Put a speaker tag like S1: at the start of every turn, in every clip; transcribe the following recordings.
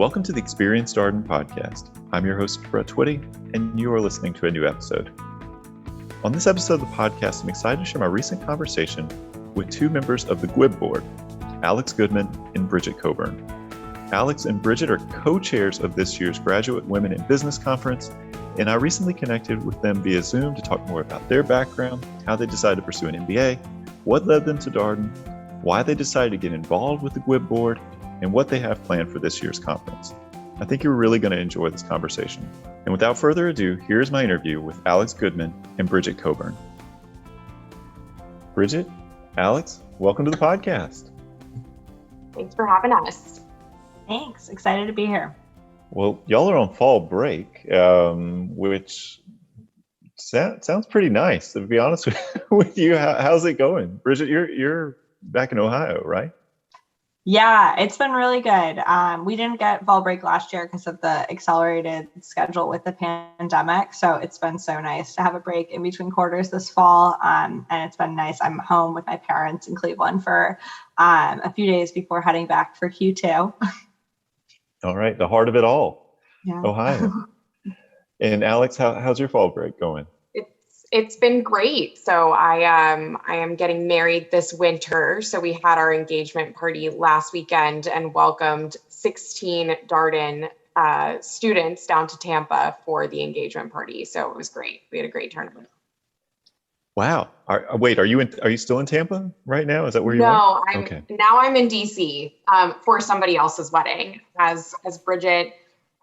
S1: Welcome to the Experience Darden podcast. I'm your host, Brett Twitty, and you are listening to a new episode. On this episode of the podcast, I'm excited to share my recent conversation with two members of the GWIB Board, Alex Goodman and Bridget Coburn. Alex and Bridget are co-chairs of this year's Graduate Women in Business Conference, and I recently connected with them via Zoom to talk more about their background, how they decided to pursue an MBA, what led them to Darden, why they decided to get involved with the GWIB Board, and what they have planned for this year's conference. I think you're really going to enjoy this conversation. And without further ado, here's my interview with Alex Goodman and Bridget Coburn. Bridget, Alex, welcome to the podcast.
S2: Thanks for having us.
S3: Thanks. Excited to be here.
S1: Well, y'all are on fall break, which sounds pretty nice, to be honest with you. How's it going? Bridget, you're back in Ohio, right?
S3: Yeah, it's been really good. We didn't get fall break last year because of the accelerated schedule with the pandemic. So it's been so nice to have a break in between quarters this fall. And it's been nice. I'm home with my parents in Cleveland for a few days before heading back for Q2.
S1: All right. The heart of it all,
S3: Yeah.
S1: Ohio. And Alex, how's your fall break going?
S2: It's been great. So I am getting married this winter. So we had our engagement party last weekend and welcomed 16 Darden students down to Tampa for the engagement party. So it was great. We had a great tournament.
S1: Wow. Are you still in Tampa right now? Is that where you are?
S2: No, now I'm in DC for somebody else's wedding. As Bridget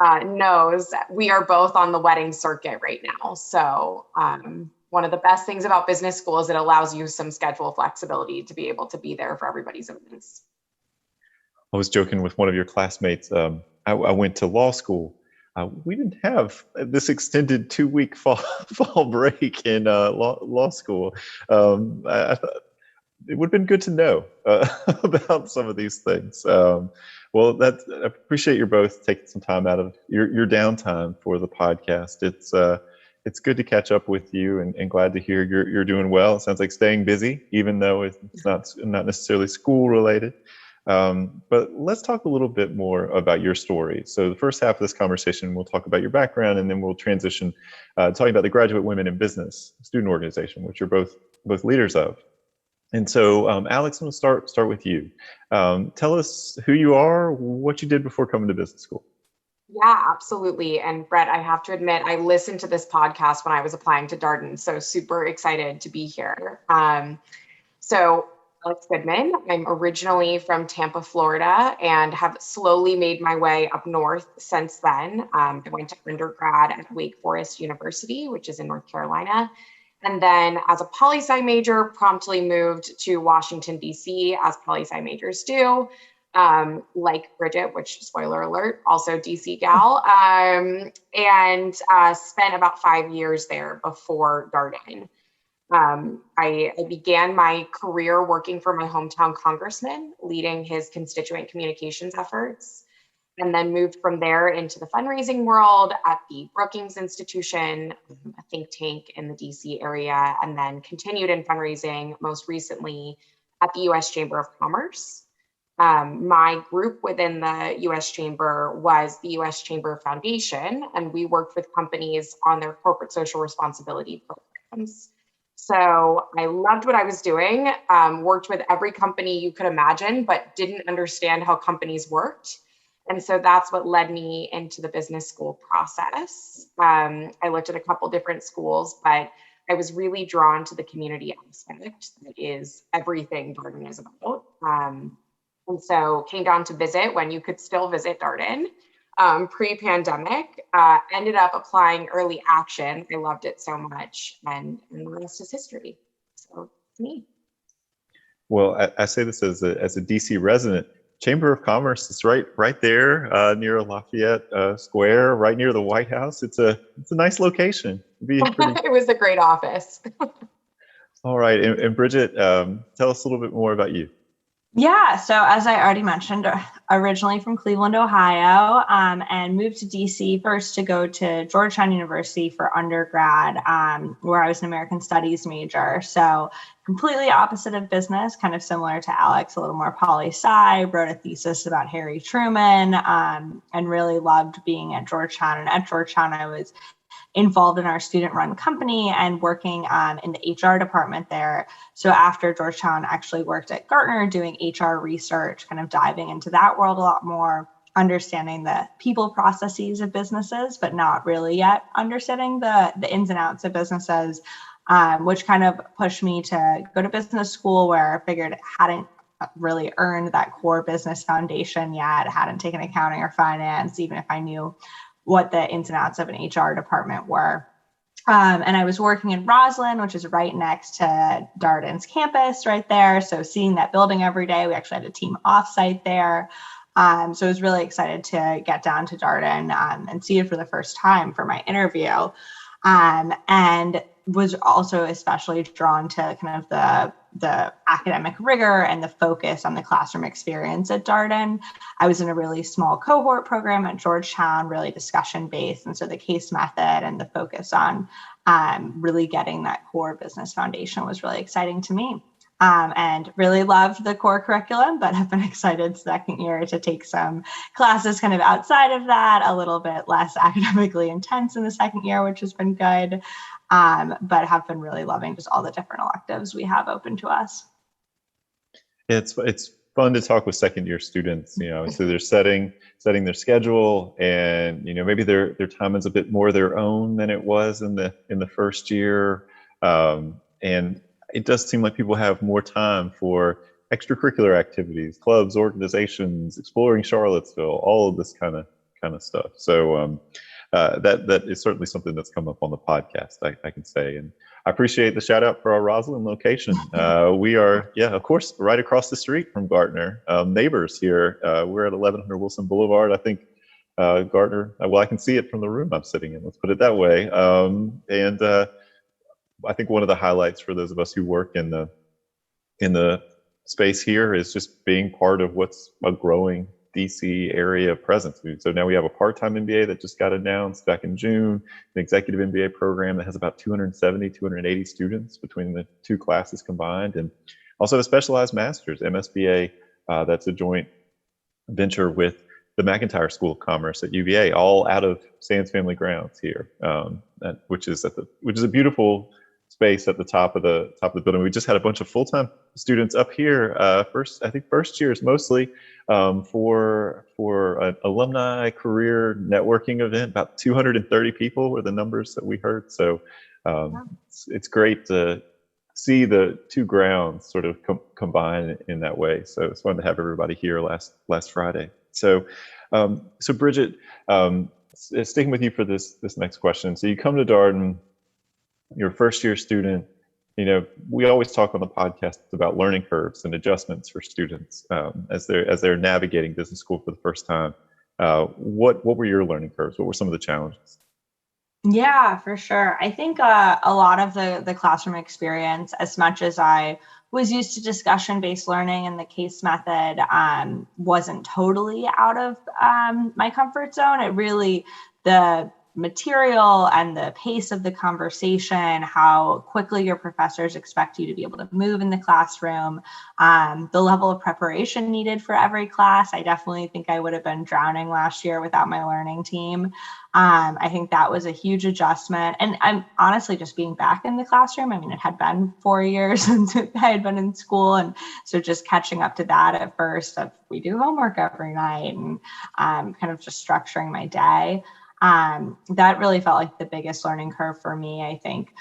S2: knows, we are both on the wedding circuit right now. So one of the best things about business school is it allows you some schedule flexibility to be able to be there for everybody's events.
S1: I was joking with one of your classmates. I went to law school. We didn't have this extended 2-week fall break in law school. I thought it would have been good to know about some of these things. Well, I appreciate you both taking some time out of your downtime for the podcast. It's good to catch up with you, and glad to hear you're doing well. It sounds like staying busy, even though it's not necessarily school related. But let's talk a little bit more about your story. So the first half of this conversation, we'll talk about your background, and then we'll transition talking about the Graduate Women in Business student organization, which you're both leaders of. And so, Alex, I'm going to start with you. Tell us who you are, what you did before coming to business school.
S2: Yeah, absolutely. And Brett, I have to admit, I listened to this podcast when I was applying to Darden, so super excited to be here. So Alex Goodman, I'm originally from Tampa, Florida, and have slowly made my way up north since then. I went to undergrad at Wake Forest University, which is in North Carolina. And then as a poli-sci major, promptly moved to Washington, D.C., as poli-sci majors do. Like Bridget, which, spoiler alert, also DC gal, and spent about 5 years there before Darden. I began my career working for my hometown congressman, leading his constituent communications efforts, and then moved from there into the fundraising world at the Brookings Institution, a think tank in the DC area, and then continued in fundraising most recently at the U.S. Chamber of Commerce. My group within the U.S. Chamber was the U.S. Chamber Foundation, and we worked with companies on their corporate social responsibility programs. So I loved what I was doing, worked with every company you could imagine, but didn't understand how companies worked. And so that's what led me into the business school process. I looked at a couple different schools, but I was really drawn to the community aspect. That is everything Darden is about. And so came down to visit when you could still visit Darden pre-pandemic, ended up applying early action. I loved it so much, and the rest is history. So it's me.
S1: Well, I say this as a DC resident. Chamber of Commerce is right there near Lafayette Square, right near the White House. It's a nice location.
S2: It was a great office.
S1: All right, and Bridget, tell us a little bit more about you.
S3: Yeah, so as I already mentioned, originally from Cleveland, Ohio, and moved to DC first to go to Georgetown University for undergrad, where I was an American Studies major. So completely opposite of business, kind of similar to Alex, a little more poli-sci, wrote a thesis about Harry Truman, and really loved being at Georgetown. And at Georgetown, I was involved in our student-run company and working in the HR department there. So after Georgetown, actually worked at Gartner doing HR research, kind of diving into that world a lot more, understanding the people processes of businesses, but not really yet understanding the ins and outs of businesses, which kind of pushed me to go to business school, where I figured it hadn't really earned that core business foundation yet, hadn't taken accounting or finance, even if I knew what the ins and outs of an HR department were. And I was working in Roslyn, which is right next to Darden's campus right there. So seeing that building every day, we actually had a team offsite there. So I was really excited to get down to Darden and see it for the first time for my interview. And was also especially drawn to kind of the academic rigor and the focus on the classroom experience at Darden. I was in a really small cohort program at Georgetown, really discussion-based. And so the case method and the focus on really getting that core business foundation was really exciting to me. And really loved the core curriculum, but have been excited second year to take some classes kind of outside of that, a little bit less academically intense in the second year, which has been good. But have been really loving just all the different electives we have open to us.
S1: It's fun to talk with second year students, so they're setting their schedule, and maybe their time is a bit more their own than it was in the first year, and it does seem like people have more time for extracurricular activities, clubs, organizations, exploring Charlottesville, all of this kind of stuff. So that is certainly something that's come up on the podcast, I can say. And I appreciate the shout out for our Roslyn location. We are, of course, right across the street from Gartner, neighbors here. We're at 1100 Wilson Boulevard. I think Gartner, well, I can see it from the room I'm sitting in, let's put it that way. And I think one of the highlights for those of us who work in the space here is just being part of what's a growing DC area presence. So now we have a part-time MBA that just got announced back in June, an executive MBA program that has about 270, 280 students between the two classes combined, and also a specialized master's, MSBA, that's a joint venture with the McIntire School of Commerce at UVA, all out of Sands Family Grounds here, which is a beautiful space at the top of the building. We just had a bunch of full-time students up here. First years mostly, for an alumni career networking event. About 230 people were the numbers that we heard. So it's great to see the two grounds sort of combine in that way. So it's fun to have everybody here last Friday. So Bridget, sticking with you for this next question. So you come to Darden, you're a first year student. We always talk on the podcast about learning curves and adjustments for students as they're navigating business school for the first time. What were your learning curves? What were some of the challenges?
S3: Yeah, for sure. I think a lot of the classroom experience, as much as I was used to discussion-based learning and the case method, wasn't totally out of my comfort zone. It really, the material and the pace of the conversation, how quickly your professors expect you to be able to move in the classroom, the level of preparation needed for every class. I definitely think I would have been drowning last year without my learning team. I think that was a huge adjustment. And I'm honestly just being back in the classroom. I mean, it had been 4 years since I had been in school. And so just catching up to that at first, we do homework every night, and kind of just structuring my day. That really felt like the biggest learning curve for me. I think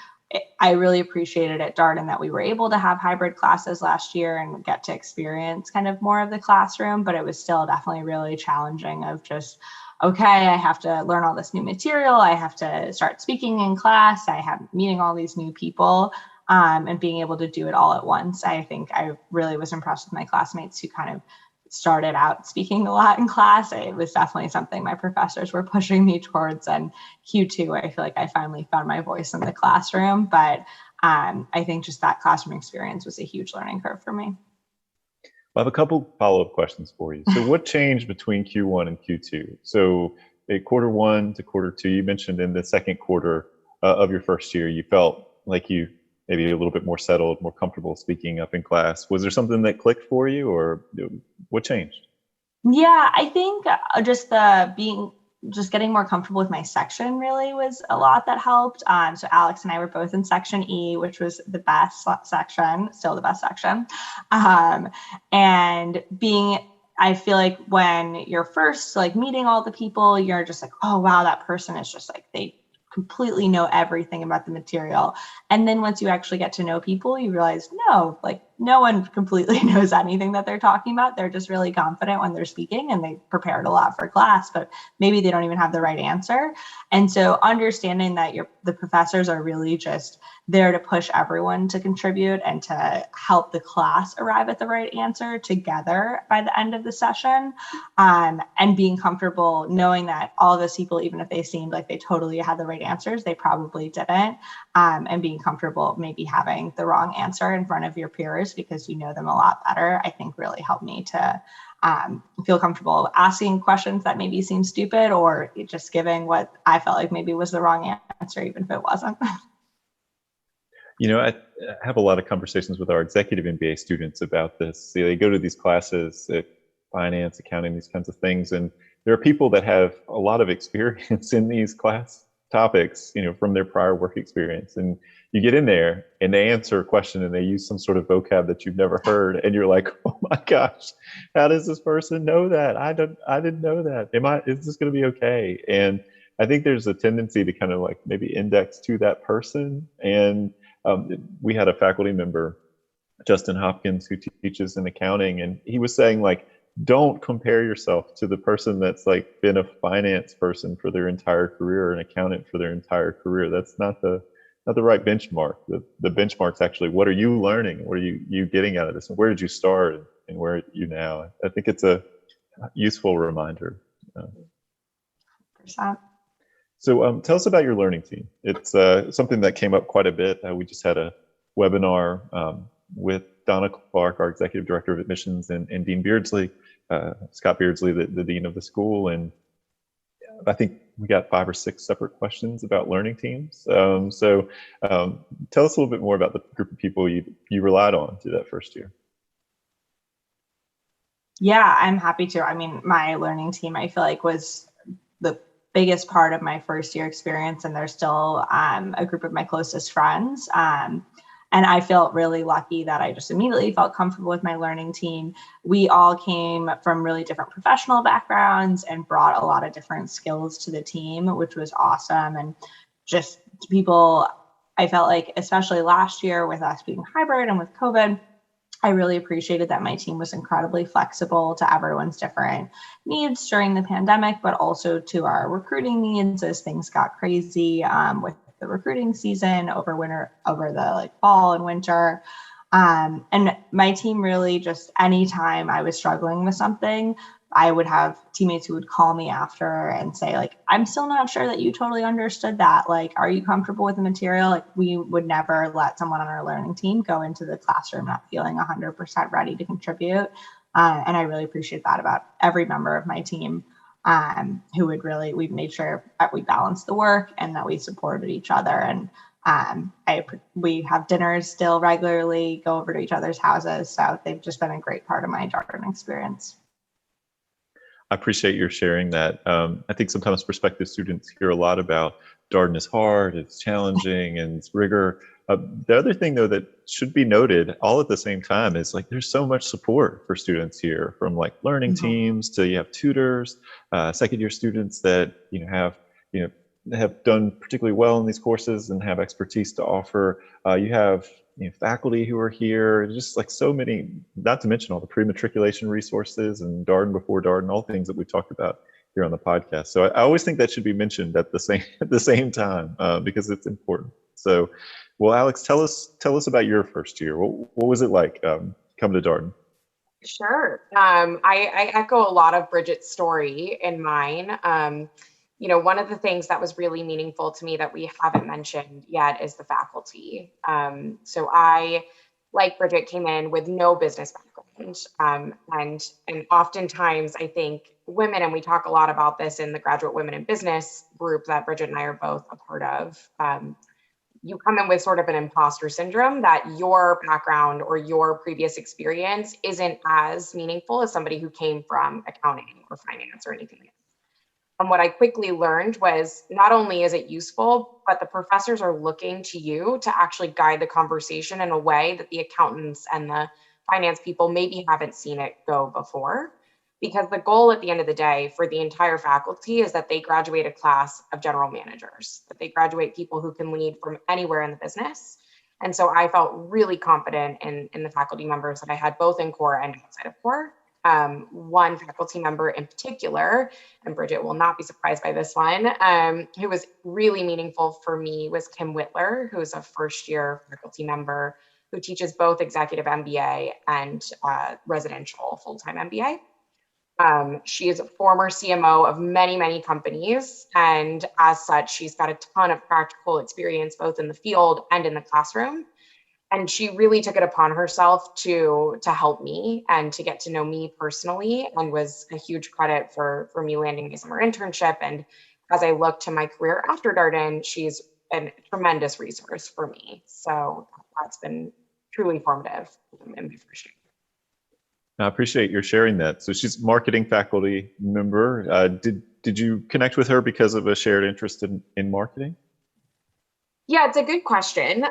S3: I really appreciated at Darden that we were able to have hybrid classes last year and get to experience kind of more of the classroom, but it was still definitely really challenging of just, okay, I have to learn all this new material. I have to start speaking in class. I have meeting all these new people, and being able to do it all at once. I think I really was impressed with my classmates who kind of started out speaking a lot in class. It was definitely something my professors were pushing me towards. And Q2, I feel like I finally found my voice in the classroom. But I think just that classroom experience was a huge learning curve for me.
S1: I have a couple follow-up questions for you. So what changed between Q1 and Q2? So at quarter one to quarter two, you mentioned in the second quarter of your first year, you felt like you maybe a little bit more settled, more comfortable speaking up in class. Was there something that clicked for you, or what changed?
S3: Yeah, I think just getting more comfortable with my section really was a lot that helped. So Alex and I were both in section E, which was the best section, still the best section. And I feel like when you're first like meeting all the people, you're just like, oh, wow, that person is just like, they completely know everything about the material. And then once you actually get to know people, you realize, no, like no one completely knows anything that they're talking about. They're just really confident when they're speaking and they prepared a lot for class, but maybe they don't even have the right answer. And so understanding that the professors are really just there to push everyone to contribute and to help the class arrive at the right answer together by the end of the session, and being comfortable knowing that all of those people, even if they seemed like they totally had the right answers, they probably didn't, and being comfortable maybe having the wrong answer in front of your peers because you know them a lot better, I think really helped me to feel comfortable asking questions that maybe seem stupid or just giving what I felt like maybe was the wrong answer, even if it wasn't.
S1: I have a lot of conversations with our executive MBA students about this. They go to these classes at finance, accounting, these kinds of things, and there are people that have a lot of experience in these class topics, from their prior work experience. And you get in there and they answer a question and they use some sort of vocab that you've never heard, and you're like, oh my gosh, how does this person know that? I didn't know that. Is this going to be okay? And I think there's a tendency to kind of like maybe index to that person. And we had a faculty member, Justin Hopkins, who teaches in accounting, and he was saying like, don't compare yourself to the person that's like been a finance person for their entire career, an accountant for their entire career. That's not the right benchmark. The benchmark's actually, what are you learning? What are you getting out of this? And where did you start and where are you now? I think it's a useful reminder.
S3: 100%.
S1: So tell us about your learning team. It's something that came up quite a bit. We just had a webinar with Donna Clark, our executive director of admissions, and Dean Beardsley, Scott Beardsley, the dean of the school. And I think we got 5 or 6 separate questions about learning teams. So tell us a little bit more about the group of people you relied on through that first year.
S3: Yeah, I'm happy to. I mean, my learning team, I feel like, was the biggest part of my first year experience, and they're still a group of my closest friends. And I felt really lucky that I just immediately felt comfortable with my learning team. We all came from really different professional backgrounds and brought a lot of different skills to the team, which was awesome. And just people, I felt like, especially last year with us being hybrid and with COVID, I really appreciated that my team was incredibly flexible to everyone's different needs during the pandemic, but also to our recruiting needs as things got crazy with the recruiting season over the fall and winter. And my team really just, anytime I was struggling with something, I would have teammates who would call me after and say, like, I'm still not sure that you totally understood that. Like, are you comfortable with the material? Like, we would never let someone on our learning team go into the classroom not feeling 100% ready to contribute. And I really appreciate that about every member of my team, who would really, we made sure that we balanced the work and that we supported each other. And we have dinners still regularly, go over to each other's houses. So they've just been a great part of my Darden experience.
S1: I appreciate your sharing that. I think sometimes prospective students hear a lot about Darden is hard, it's challenging, and it's rigor. The other thing, though, that should be noted all at the same time is like there's so much support for students here, from like learning teams to you have tutors, second year students that have done particularly well in these courses and have expertise to offer. You have faculty who are here, just like so many, not to mention all the pre-matriculation resources and Darden before Darden, all things that we've talked about here on the podcast. So I always think that should be mentioned at the same time because it's important. So, well, Alex, tell us about your first year. What was it like coming to Darden?
S2: Sure. I echo a lot of Bridget's story in mine. One of the things that was really meaningful to me that we haven't mentioned yet is the faculty. So I, like Bridget, came in with no business background. And oftentimes I think women, and we talk a lot about this in the Graduate Women in Business group that Bridget and I are both a part of, you come in with sort of an imposter syndrome that your background or your previous experience isn't as meaningful as somebody who came from accounting or finance or anything else. And what I quickly learned was not only is it useful, but the professors are looking to you to actually guide the conversation in a way that the accountants and the finance people maybe haven't seen it go before. Because the goal at the end of the day for the entire faculty is that they graduate a class of general managers, that they graduate people who can lead from anywhere in the business. And so I felt really confident in the faculty members that I had both in core and outside of core. One faculty member in particular, and Bridget will not be surprised by this one, who was really meaningful for me was Kim Whitler, who is a first-year faculty member who teaches both executive MBA and residential full-time MBA. She is a former CMO of many, many companies. And as such, she's got a ton of practical experience, both in the field and in the classroom. And she really took it upon herself to help me and to get to know me personally, and was a huge credit for me landing my summer internship. And as I look to my career after Darden, she's a tremendous resource for me. So that's been truly formative in my first year.
S1: I appreciate your sharing that. So she's marketing faculty member. Did you connect with her because of a shared interest in marketing?
S2: Yeah, it's a good question.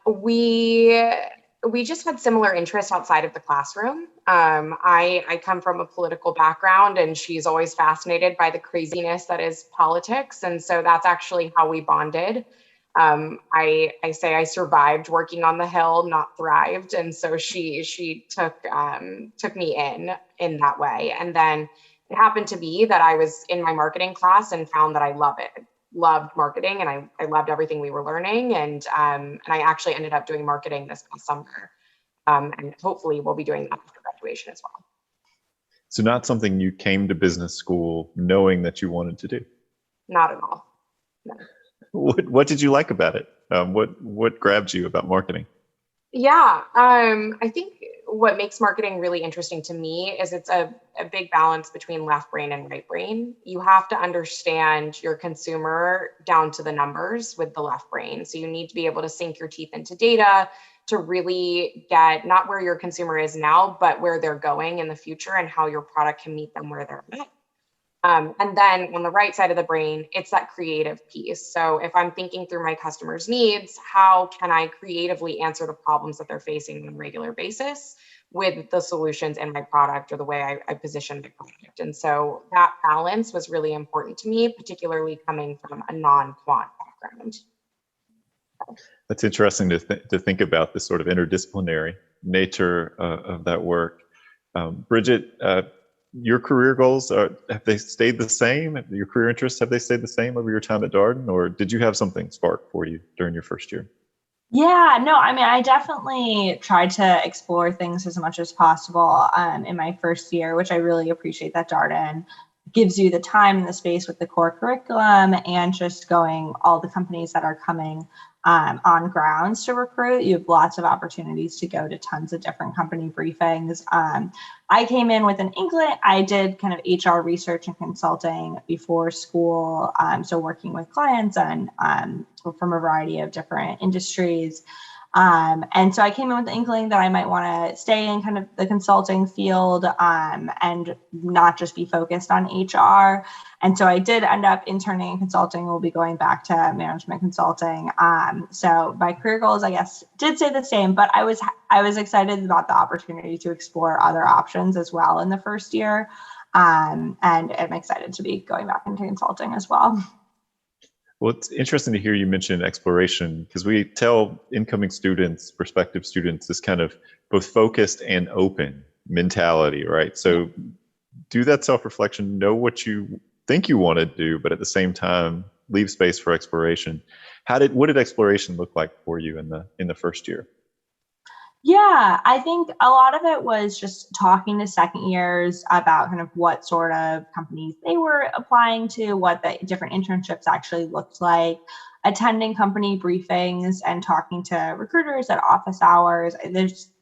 S2: We just had similar interests outside of the classroom. I come from a political background, and she's always fascinated by the craziness that is politics. And so that's actually how we bonded. I say I survived working on the Hill, not thrived. And so she took me in that way. And then it happened to be that I was in my marketing class and found that I loved marketing, and I loved everything we were learning. And I actually ended up doing marketing this past summer. And hopefully we'll be doing that after graduation as well.
S1: So not something you came to business school knowing that you wanted to do?
S2: Not at all. No.
S1: What did you like about it? What grabbed you about marketing?
S2: Yeah, I think what makes marketing really interesting to me is it's a big balance between left brain and right brain. You have to understand your consumer down to the numbers with the left brain. So you need to be able to sink your teeth into data to really get not where your consumer is now, but where they're going in the future and how your product can meet them where they're at. And then on the right side of the brain, it's that creative piece. So if I'm thinking through my customers' needs, how can I creatively answer the problems that they're facing on a regular basis with the solutions in my product or the way I position my product? And so that balance was really important to me, particularly coming from a non-quant background.
S1: That's interesting to think about this sort of interdisciplinary nature of that work. Bridget, your career goals, have they stayed the same? Your career interests, have they stayed the same over your time at Darden, or did you have something spark for you during your first year?
S3: Yeah, no, I mean, I definitely tried to explore things as much as possible in my first year, which I really appreciate that Darden gives you the time and the space with the core curriculum and just going all the companies that are coming on grounds to recruit. You have lots of opportunities to go to tons of different company briefings. I came in with an inkling. I did kind of HR research and consulting before school, so working with clients and from a variety of different industries. And so I came in with the inkling that I might want to stay in kind of the consulting field and not just be focused on HR. And so I did end up interning in consulting. We'll be going back to management consulting. So my career goals, I guess, did stay the same, but I was excited about the opportunity to explore other options as well in the first year. And I'm excited to be going back into consulting as well.
S1: Well, it's interesting to hear you mention exploration, because we tell incoming students, prospective students, this kind of both focused and open mentality, right? So do that self-reflection, know what you think you want to do, but at the same time, leave space for exploration. What did exploration look like for you in the first year?
S3: Yeah, I think a lot of it was just talking to second years about kind of what sort of companies they were applying to, what the different internships actually looked like. attending company briefings and talking to recruiters at office hours.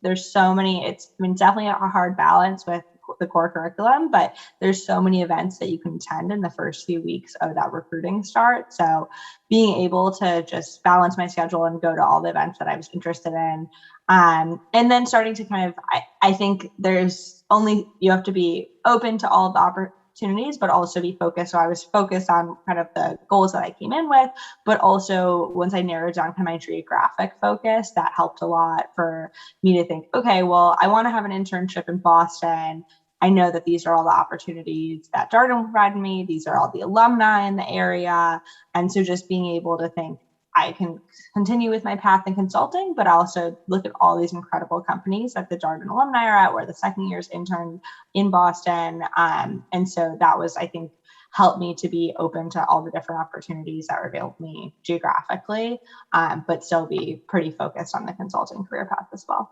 S3: There's so many, it's been definitely a hard balance with the core curriculum, but there's so many events that you can attend in the first few weeks of that recruiting start. So being able to just balance my schedule and go to all the events that I was interested in. And then starting to kind of, I think you have to be open to all of the opportunities, but also be focused. So I was focused on kind of the goals that I came in with, but also once I narrowed down to my geographic focus, that helped a lot for me to think, okay, well, I want to have an internship in Boston. I know that these are all the opportunities that Darden provided me. These are all the alumni in the area. And so just being able to think I can continue with my path in consulting, but also look at all these incredible companies that the Darden alumni are at, where the second years intern in Boston. And so that was, I think, helped me to be open to all the different opportunities that were available to me geographically, but still be pretty focused on the consulting career path as well.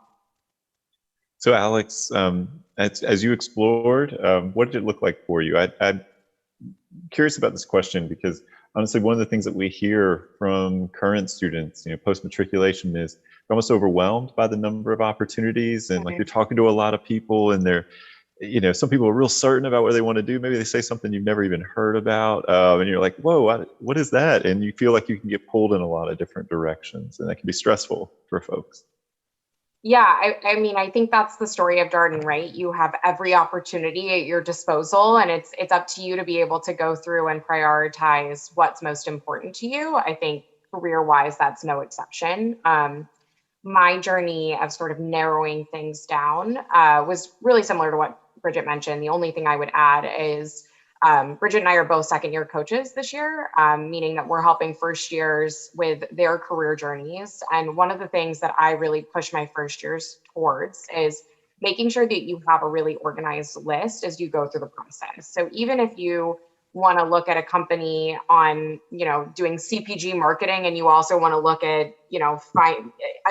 S1: So Alex, as you explored, what did it look like for you? I'm curious about this question because honestly, one of the things that we hear from current students, post-matriculation, is they're almost overwhelmed by the number of opportunities, and like you're talking to a lot of people, and they're, some people are real certain about what they want to do. Maybe they say something you've never even heard about, and you're like, whoa, what is that? And you feel like you can get pulled in a lot of different directions, and that can be stressful for folks.
S2: Yeah, I mean, I think that's the story of Darden, right? You have every opportunity at your disposal, and it's up to you to be able to go through and prioritize what's most important to you. I think career-wise, that's no exception. My journey of sort of narrowing things down was really similar to what Bridget mentioned. The only thing I would add is Bridget and I are both second-year coaches this year, meaning that we're helping first years with their career journeys. And one of the things that I really push my first years towards is making sure that you have a really organized list as you go through the process. So even if you want to look at a company on, doing CPG marketing, and you also want to look at,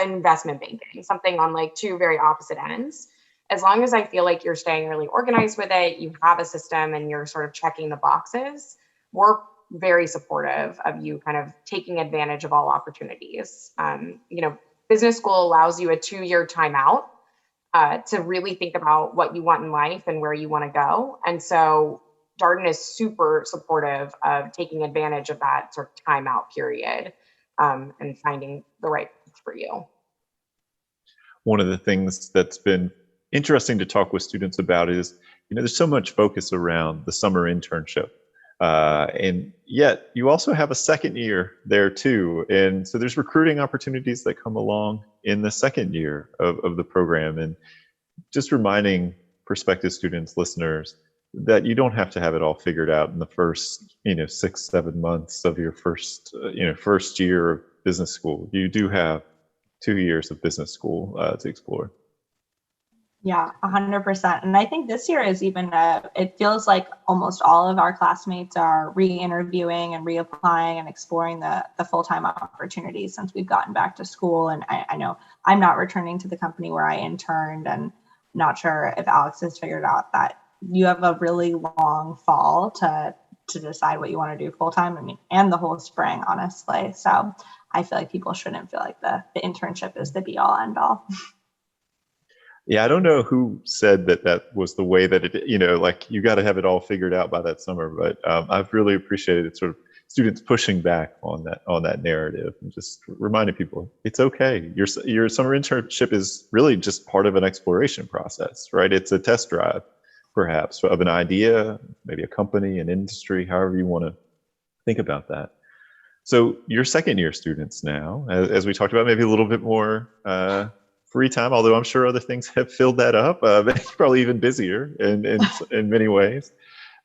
S2: investment banking, something on like two very opposite ends. As long as I feel like you're staying really organized with it, you have a system and you're sort of checking the boxes, we're very supportive of you kind of taking advantage of all opportunities. Business school allows you a 2-year timeout to really think about what you want in life and where you want to go. And so Darden is super supportive of taking advantage of that sort of timeout period and finding the right path for you.
S1: One of the things that's been interesting to talk with students about is, there's so much focus around the summer internship. And yet you also have a second year there too. And so there's recruiting opportunities that come along in the second year of the program. And just reminding prospective students, listeners, that you don't have to have it all figured out in the first, 6-7 months of your first year of business school. You do have 2 years of business school to explore.
S3: Yeah, 100%. And I think this year is even, it feels like almost all of our classmates are re-interviewing and reapplying and exploring the full-time opportunities since we've gotten back to school. And I know I'm not returning to the company where I interned, and not sure if Alex has figured out that you have a really long fall to decide what you want to do full-time, and the whole spring, honestly. So I feel like people shouldn't feel like the internship is the be-all, end-all.
S1: Yeah, I don't know who said that was the way that it, like you got to have it all figured out by that summer. But I've really appreciated it, sort of students pushing back on that narrative and just reminding people it's okay. Your summer internship is really just part of an exploration process, right? It's a test drive, perhaps, of an idea, maybe a company, an industry, however you want to think about that. So you're second year students now, as we talked about, maybe a little bit more free time, although I'm sure other things have filled that up. It's probably even busier in many ways.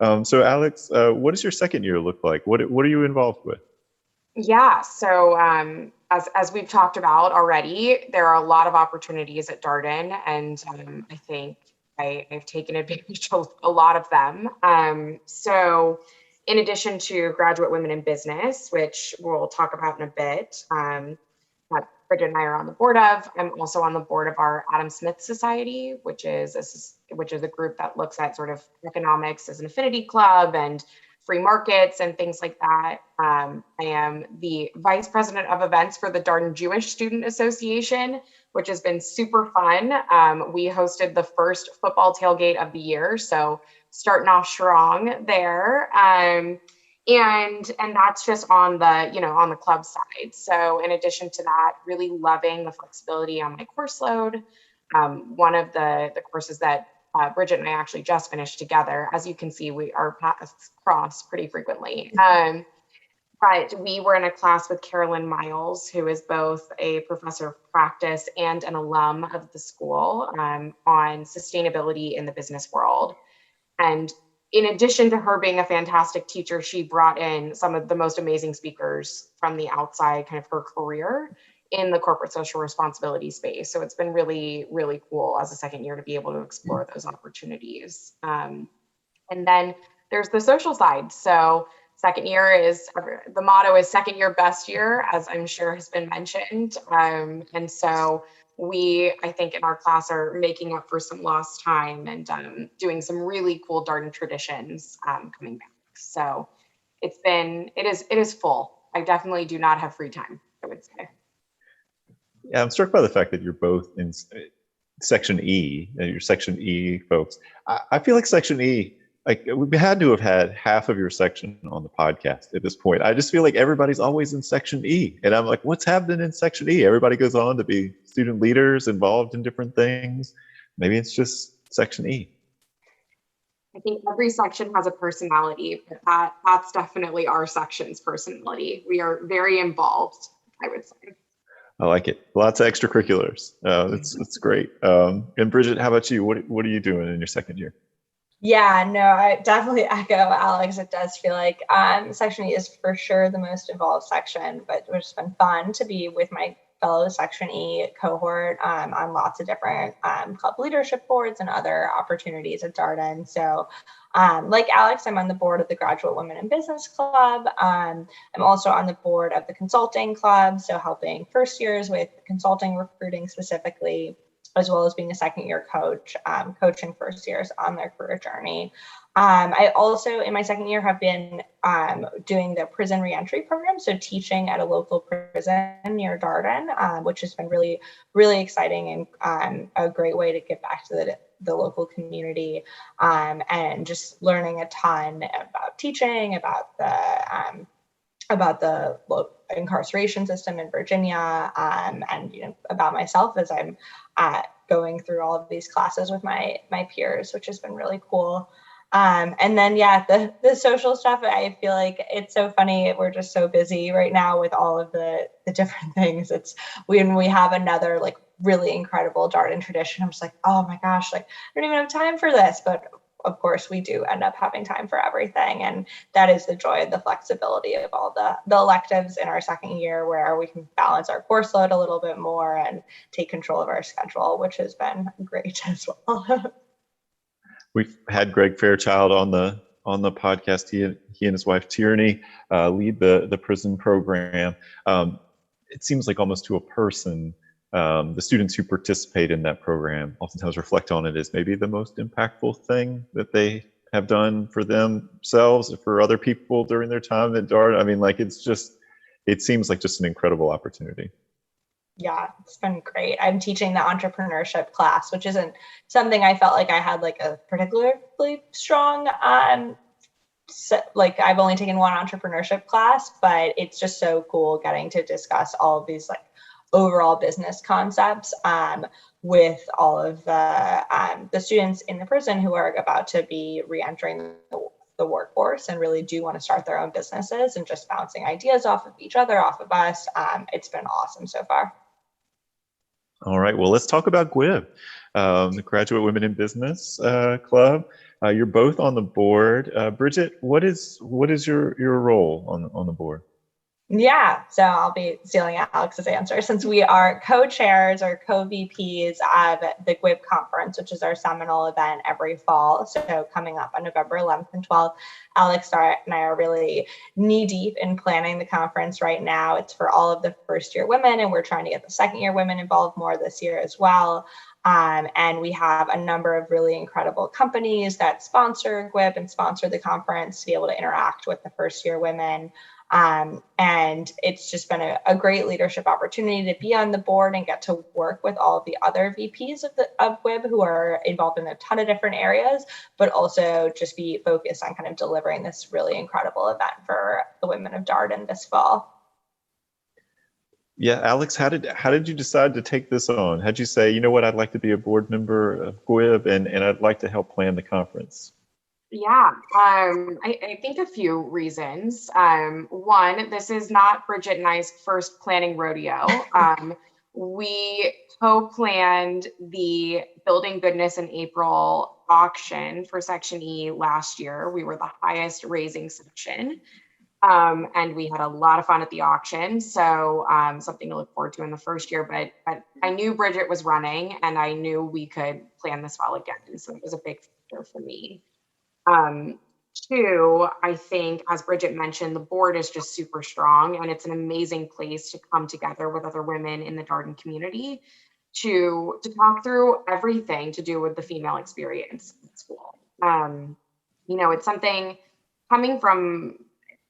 S1: So Alex, what does your second year look like? What are you involved with?
S2: Yeah, so as we've talked about already, there are a lot of opportunities at Darden, and I think I've taken advantage of a lot of them. So in addition to Graduate Women in Business, which we'll talk about in a bit, that Bridget and I are on the board of, I'm also on the board of our Adam Smith Society, which is a group that looks at sort of economics as an affinity club and free markets and things like that. I am the vice president of events for the Darden Jewish Student Association, which has been super fun. We hosted the first football tailgate of the year, so starting off strong there. And that's just on the, on the club side. So in addition to that, really loving the flexibility on my course load. One of the courses that Bridget and I actually just finished together. As you can see, our paths cross pretty frequently. But we were in a class with Carolyn Miles, who is both a professor of practice and an alum of the school, on sustainability in the business world. And in addition to her being a fantastic teacher, she brought in some of the most amazing speakers from the outside kind of her career in the corporate social responsibility space. So it's been really, really cool as a second year to be able to explore those opportunities. And then there's the social side. So second year the motto is second year, best year, as I'm sure has been mentioned. And so I think in our class are making up for some lost time and doing some really cool Darden traditions coming back. So it is full. I definitely do not have free time, I would say.
S1: Yeah, I'm struck by the fact that you're both in Section E, and you're Section E folks. I feel like Section E, like we had to have had half of your section on the podcast at this point. I just feel like everybody's always in Section E. And I'm like, what's happening in Section E? Everybody goes on to be student leaders involved in different things. Maybe it's just Section E.
S2: I think every section has a personality, but that's definitely our section's personality. We are very involved, I would say.
S1: I like it. Lots of extracurriculars. It's great. And Bridget, how about you? What are you doing in your second year?
S3: Yeah, no, I definitely echo Alex. It does feel like Section E is for sure the most involved section, but it's been fun to be with my fellow Section E cohort on lots of different club leadership boards and other opportunities at Darden. So like Alex, I'm on the board of the Graduate Women in Business Club. I'm also on the board of the Consulting Club, so helping first years with consulting recruiting specifically, as well as being a second year coach, coaching first years on their career journey. I also, in my second year, have been doing the prison reentry program, so teaching at a local prison near Darden, which has been really, really exciting and a great way to get back to the local community, and just learning a ton about teaching, about the incarceration system in Virginia, and about myself as I'm going through all of these classes with my peers, which has been really cool. And then, the social stuff, I feel like it's so funny. We're just so busy right now with all of the different things. It's when we have another like really incredible Darden tradition, I'm just like, oh my gosh, like I don't even have time for this. But of course, we do end up having time for everything. And that is the joy of the flexibility of all the electives in our second year, where we can balance our course load a little bit more and take control of our schedule, which has been great as well.
S1: We've had Greg Fairchild on the podcast. He and his wife Tierney lead the prison program. It seems like almost to a person, the students who participate in that program oftentimes reflect on it as maybe the most impactful thing that they have done for themselves, for other people during their time at Darden. I mean, like it seems like just an incredible opportunity.
S3: Yeah, it's been great. I'm teaching the entrepreneurship class, which isn't something I felt like I had like a particularly strong, like I've only taken one entrepreneurship class, but it's just so cool getting to discuss all of these like overall business concepts with all of the students in the prison who are about to be re-entering the workforce and really do want to start their own businesses, and just bouncing ideas off of each other, off of us. It's been awesome so far.
S1: All right, well, let's talk about GWIB, the Graduate Women in Business Club. You're both on the board. Bridget, what is your role on the board?
S3: Yeah, so I'll be stealing Alex's answer, since we are co-chairs or co-VPs of the GWIB conference, which is our seminal event every fall. So coming up on November 11th and 12th, Alex and I are really knee deep in planning the conference right now. It's for all of the first year women, and we're trying to get the second year women involved more this year as well. And we have a number of really incredible companies that sponsor GWIB and sponsor the conference to be able to interact with the first year women. And it's just been a great leadership opportunity to be on the board and get to work with all of the other VPs of GWIB who are involved in a ton of different areas, but also just be focused on kind of delivering this really incredible event for the women of Darden this fall.
S1: Yeah, Alex, how did you decide to take this on? How'd you say, you know what, I'd like to be a board member of GWIB and I'd like to help plan the conference?
S2: Yeah, I think a few reasons. One, this is not Bridget and I's first planning rodeo. We co-planned the Building Goodness in April auction for Section E last year. We were the highest raising section. And we had a lot of fun at the auction. So something to look forward to in the first year, but I knew Bridget was running and I knew we could plan this well again. So it was a big factor for me. Two, I think, as Bridget mentioned, the board is just super strong and it's an amazing place to come together with other women in the Darden community to talk through everything to do with the female experience at school. It's something coming from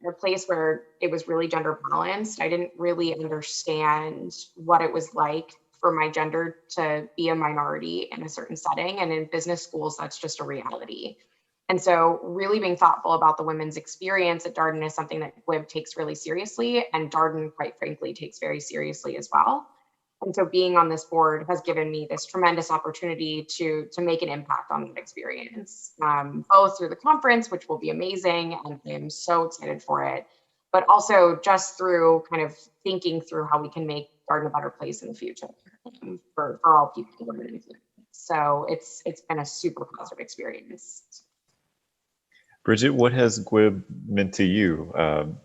S2: a place where it was really gender balanced. I didn't really understand what it was like for my gender to be a minority in a certain setting. And in business schools, that's just a reality. And so really being thoughtful about the women's experience at Darden is something that GWIB takes really seriously, and Darden, quite frankly, takes very seriously as well. And so being on this board has given me this tremendous opportunity to make an impact on that experience, both through the conference, which will be amazing, and I'm so excited for it, but also just through kind of thinking through how we can make Darden a better place in the future for all people, women included. So it's been a super positive experience.
S1: Bridget, what has GWIB meant to you?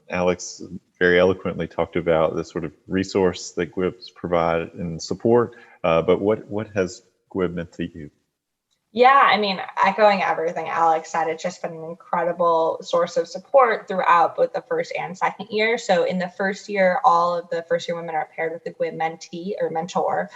S1: Alex very eloquently talked about the sort of resource that GWIBs provide and support, but what has GWIB meant to you?
S3: Yeah, I mean, echoing everything Alex said, it's just been an incredible source of support throughout both the first and second year. So in the first year, all of the first year women are paired with a GWIB mentee or mentor.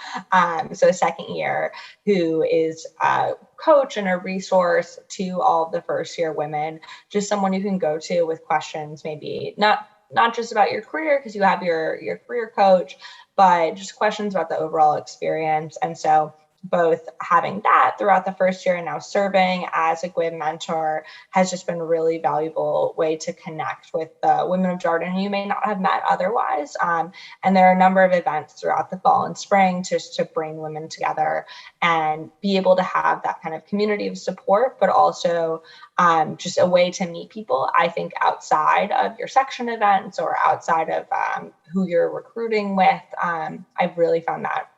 S3: So second year, who is a coach and a resource to all of the first year women, just someone you can go to with questions, maybe not just about your career because you have your career coach, but just questions about the overall experience. And so both having that throughout the first year and now serving as a GWIB mentor has just been a really valuable way to connect with the women of Darden who you may not have met otherwise. And there are a number of events throughout the fall and spring just to bring women together and be able to have that kind of community of support, but also just a way to meet people, I think, outside of your section events or outside of who you're recruiting with. I've really found that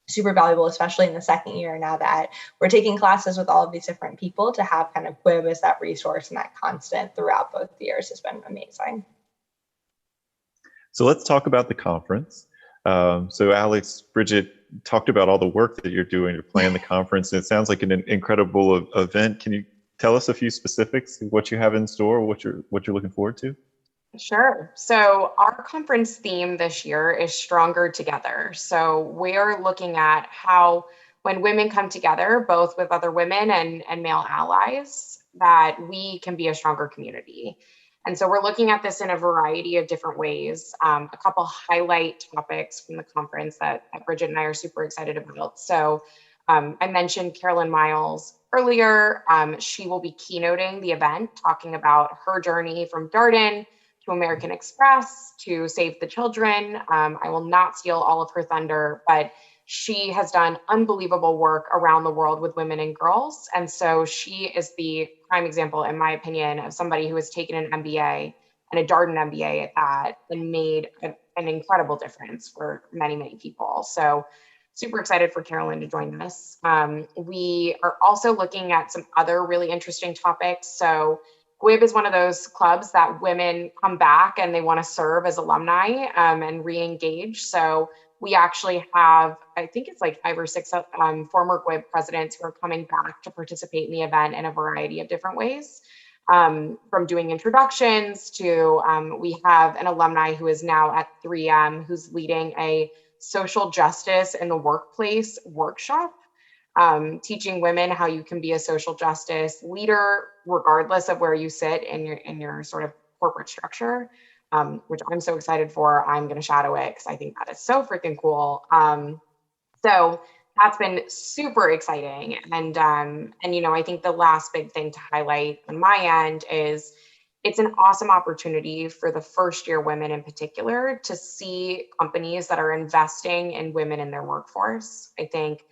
S3: super valuable, especially in the second year, now that we're taking classes with all of these different people. To have kind of GWIB as that resource and that constant throughout both years has been amazing.
S1: So let's talk about the conference. So Alex, Bridget talked about all the work that you're doing to plan the conference. And it sounds like an incredible event. Can you tell us a few specifics of what you have in store, what you're looking forward to?
S2: Sure. So our conference theme this year is Stronger Together. So we're looking at how when women come together, both with other women and male allies, that we can be a stronger community. And so we're looking at this in a variety of different ways. A couple highlight topics from the conference that Bridget and I are super excited about. So I mentioned Carolyn Miles earlier. She will be keynoting the event, talking about her journey from Darden to American Express, to Save the Children. I will not steal all of her thunder, but she has done unbelievable work around the world with women and girls. And so she is the prime example, in my opinion, of somebody who has taken an MBA and a Darden MBA at that and made an incredible difference for many, many people. So super excited for Carolyn to join us. We are also looking at some other really interesting topics. So GWIB is one of those clubs that women come back and they want to serve as alumni and re-engage. So we actually have, I think it's like 5 or 6 former GWIB presidents who are coming back to participate in the event in a variety of different ways, from doing introductions to we have an alumni who is now at 3M who's leading a social justice in the workplace workshop. teaching women how you can be a social justice leader, regardless of where you sit in your sort of corporate structure, which I'm so excited for. I'm going to shadow it because I think that is so freaking cool. So that's been super exciting. And I think the last big thing to highlight on my end is it's an awesome opportunity for the first year women in particular to see companies that are investing in women in their workforce. I think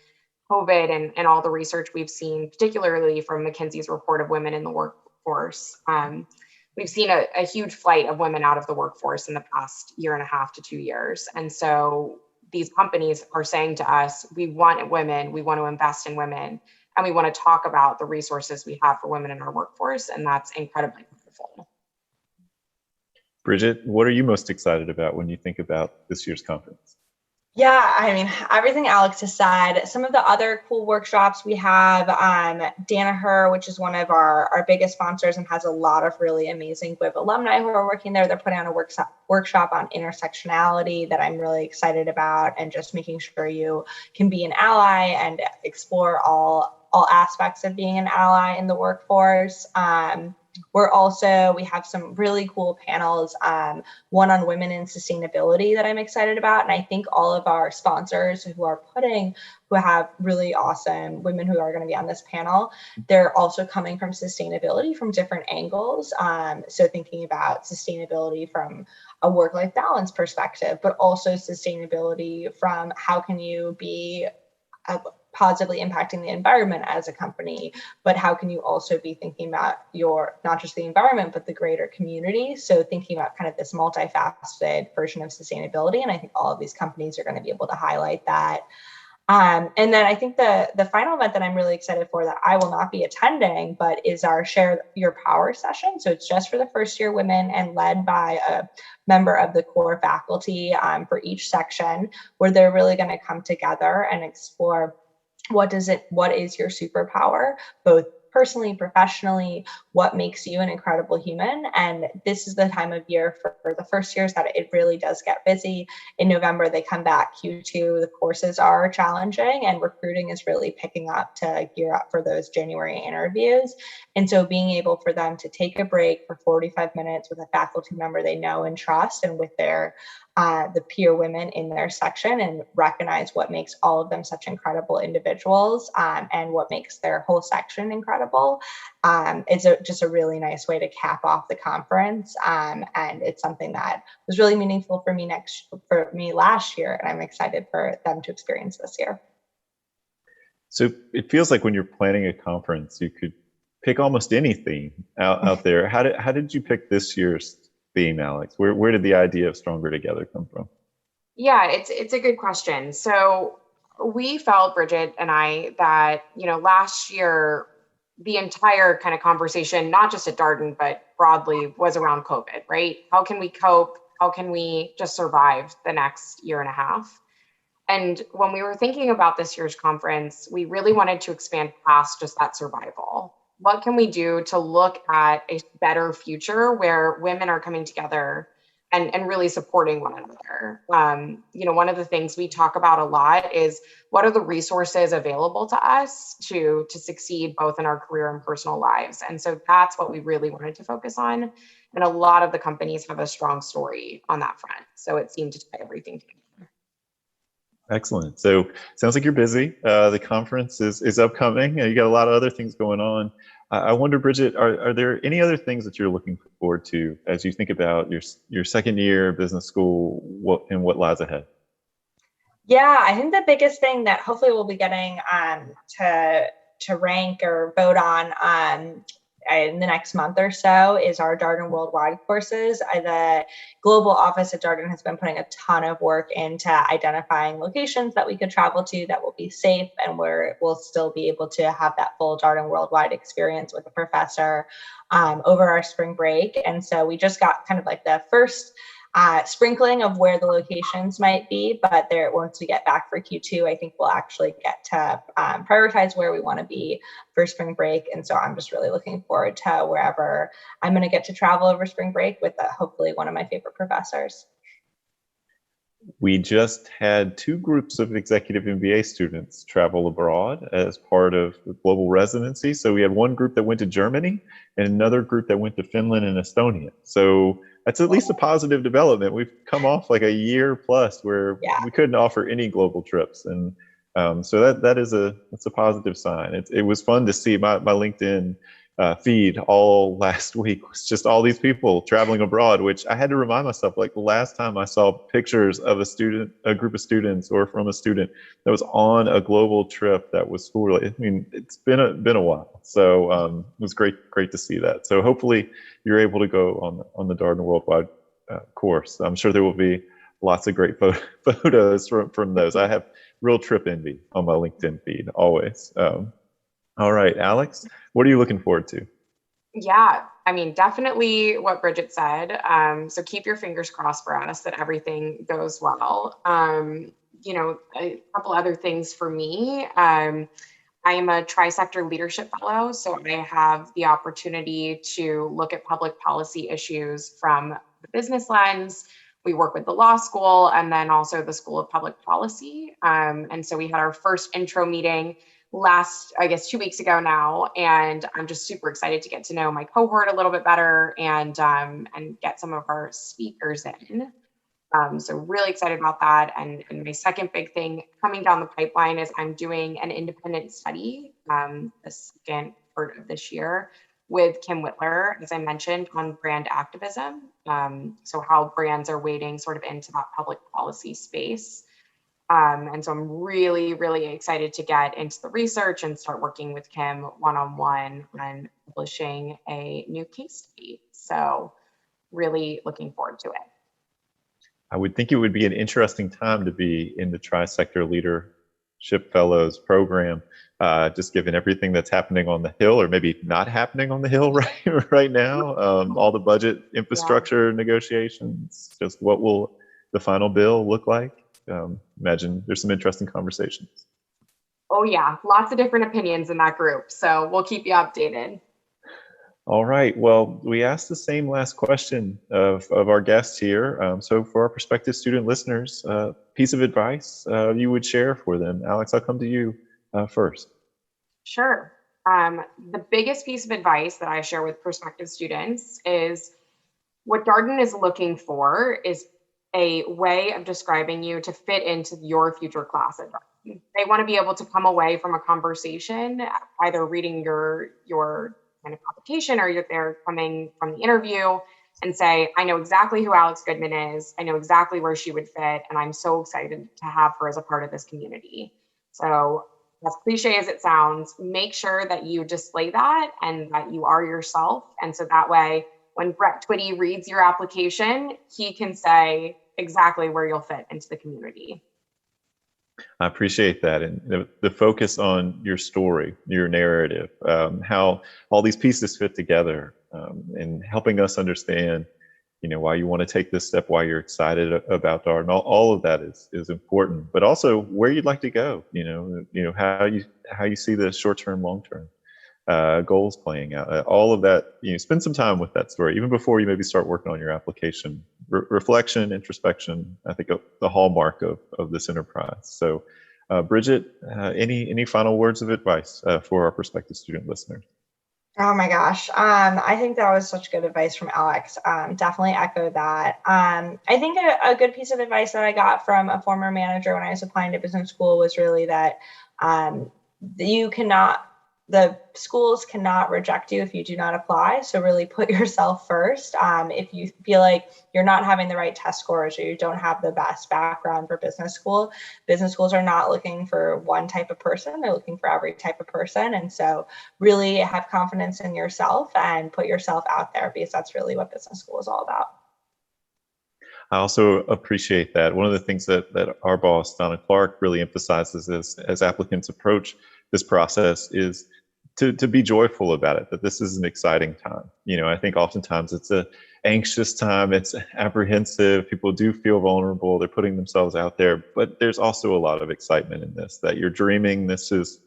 S2: COVID and all the research we've seen, particularly from McKinsey's report of women in the workforce, we've seen a huge flight of women out of the workforce in the past year and a half to 2 years. And so these companies are saying to us, we want women, we want to invest in women, and we want to talk about the resources we have for women in our workforce. And that's incredibly wonderful.
S1: Bridget, what are you most excited about when you think about this year's conference?
S3: Yeah, I mean, everything Alex has said. Some of the other cool workshops we have, Danaher, which is one of our biggest sponsors and has a lot of really amazing GWIB alumni who are working there. They're putting on a workshop on intersectionality that I'm really excited about, and just making sure you can be an ally and explore all aspects of being an ally in the workforce. We have some really cool panels, one on women in sustainability that I'm excited about. And I think all of our sponsors who have really awesome women who are going to be on this panel, they're also coming from sustainability from different angles. So thinking about sustainability from a work-life balance perspective, but also sustainability from how can you be positively impacting the environment as a company, but how can you also be thinking about not just the environment, but the greater community. So thinking about kind of this multifaceted version of sustainability. And I think all of these companies are going to be able to highlight that. And then I think the final event that I'm really excited for that I will not be attending, but is our Share Your Power session. So it's just for the first year women and led by a member of the core faculty for each section, where they're really going to come together and explore what is your superpower, both personally, professionally, what makes you an incredible human. And this is the time of year for the first years that it really does get busy. In November, they come back. Q2, the courses are challenging and recruiting is really picking up to gear up for those January interviews. And so being able for them to take a break for 45 minutes with a faculty member they know and trust, and with the peer women in their section, and recognize what makes all of them such incredible individuals, and what makes their whole section incredible. It's just a really nice way to cap off the conference. And it's something that was really meaningful for me last year, and I'm excited for them to experience this year.
S1: So it feels like when you're planning a conference, you could pick almost any theme out there. How did you pick this year's theme, Alex? Where did the idea of Stronger Together come from?
S2: Yeah, it's a good question. So we felt, Bridget and I, that last year the entire kind of conversation, not just at Darden but broadly, was around COVID, right? How can we cope? How can we just survive the next year and a half? And when we were thinking about this year's conference, we really wanted to expand past just that survival. What can we do to look at a better future where women are coming together and really supporting one another? One of the things we talk about a lot is what are the resources available to us to succeed both in our career and personal lives. And so that's what we really wanted to focus on. And a lot of the companies have a strong story on that front. So it seemed to tie everything together.
S1: Excellent. So sounds like you're busy. The conference is upcoming. You got a lot of other things going on. I wonder, Bridget, are there any other things that you're looking forward to as you think about your second year business school, what lies ahead?
S3: Yeah, I think the biggest thing that hopefully we'll be getting to rank or vote on in the next month or so is our Darden Worldwide courses. The global office at Darden has been putting a ton of work into identifying locations that we could travel to that will be safe, and where we'll still be able to have that full Darden Worldwide experience with a professor over our spring break. And so we just got kind of like the first sprinkling of where the locations might be, but once we get back for Q2, I think we'll actually get to prioritize where we want to be for spring break. And so I'm just really looking forward to wherever I'm going to get to travel over spring break with hopefully one of my favorite professors.
S1: We just had two groups of executive MBA students travel abroad as part of the global residency. So we had one group that went to Germany and another group that went to Finland and Estonia. So that's at least a positive development. We've come off like a year plus where we couldn't offer any global trips. And so that's a positive sign. It was fun to see my LinkedIn feed all last week was just all these people traveling abroad, which I had to remind myself, like the last time I saw pictures of a group of students or from a student that was on a global trip that was school related. I mean, it's been a while. So it was great to see that. So hopefully you're able to go on the Darden Worldwide course. I'm sure there will be lots of great photos from those. I have real trip envy on my LinkedIn feed always. All right, Alex, what are you looking forward to?
S2: Yeah, I mean, definitely what Bridget said. So keep your fingers crossed for us that everything goes well. A couple other things for me. I am a tri-sector leadership fellow, so I have the opportunity to look at public policy issues from the business lens. We work with the law school and then also the School of Public Policy. And so we had our first intro meeting last, I guess, 2 weeks ago now, and I'm just super excited to get to know my cohort a little bit better and get some of our speakers in. So really excited about that. And my second big thing coming down the pipeline is I'm doing an independent study the second part of this year with Kim Whitler, as I mentioned, on brand activism. So how brands are wading sort of into that public policy space. And so I'm really, really excited to get into the research and start working with Kim one-on-one on publishing a new case study. So really looking forward to it.
S1: I would think it would be an interesting time to be in the Tri-Sector Leadership Fellows program, just given everything that's happening on the Hill, or maybe not happening on the Hill right now, all the budget infrastructure negotiations, just what will the final bill look like? Imagine there's some interesting conversations.
S2: Oh yeah, lots of different opinions in that group. So we'll keep you updated.
S1: All right. Well, we asked the same last question of our guests here. So for our prospective student listeners, piece of advice you would share for them. Alex, I'll come to you first.
S2: Sure. The biggest piece of advice that I share with prospective students is what Darden is looking for is a way of describing you to fit into your future class at Darden. They want to be able to come away from a conversation, either reading your kind of application or they're coming from the interview and say, I know exactly who Alex Goodman is. I know exactly where she would fit. And I'm so excited to have her as a part of this community. So as cliche as it sounds, make sure that you display that and that you are yourself. And so that way, when Brett Twitty reads your application, he can say exactly where you'll fit into the community.
S1: I appreciate that. And the focus on your story, your narrative, how all these pieces fit together, and helping us understand, why you want to take this step, why you're excited about Darden. All of that is important, but also where you'd like to go, how you see the short-term, long-term goals playing out, all of that. Spend some time with that story even before you maybe start working on your application. Reflection, introspection, I think the hallmark of this enterprise. So Bridget, any final words of advice for our prospective student listeners?
S3: Oh my gosh. I think that was such good advice from Alex. Definitely echo that. I think a good piece of advice that I got from a former manager when I was applying to business school was really that the schools cannot reject you if you do not apply. So really put yourself first. If you feel like you're not having the right test scores or you don't have the best background for business schools are not looking for one type of person. They're looking for every type of person. And so really have confidence in yourself and put yourself out there, because that's really what business school is all about.
S1: I also appreciate that. One of the things that our boss, Donna Clark, really emphasizes as applicants approach this process is to be joyful about it, that this is an exciting time. I think oftentimes it's an anxious time, it's apprehensive, people do feel vulnerable, they're putting themselves out there, but there's also a lot of excitement in this, that you're dreaming, this is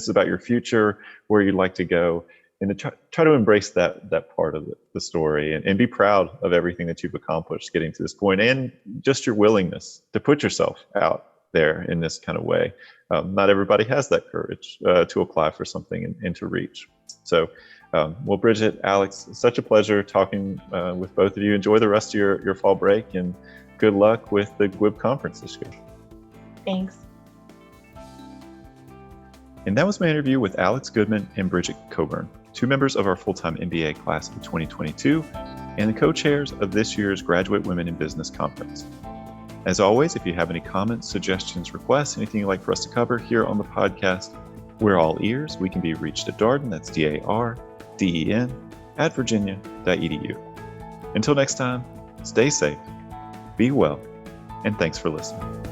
S1: about your future, where you'd like to go. and to try to embrace that part of the story, and be proud of everything that you've accomplished getting to this point, and just your willingness to put yourself out there in this kind of way. Not everybody has that courage to apply for something and to reach. So, well, Bridget, Alex, such a pleasure talking with both of you. Enjoy the rest of your fall break, and good luck with the GWIB conference this year.
S3: Thanks.
S1: And that was my interview with Alex Goodman and Bridget Coburn, two members of our full-time MBA class of 2022 and the co-chairs of this year's Graduate Women in Business Conference. As always, if you have any comments, suggestions, requests, anything you'd like for us to cover here on the podcast, we're all ears. We can be reached at Darden, that's DARDEN, @virginia.edu. Until next time, stay safe, be well, and thanks for listening.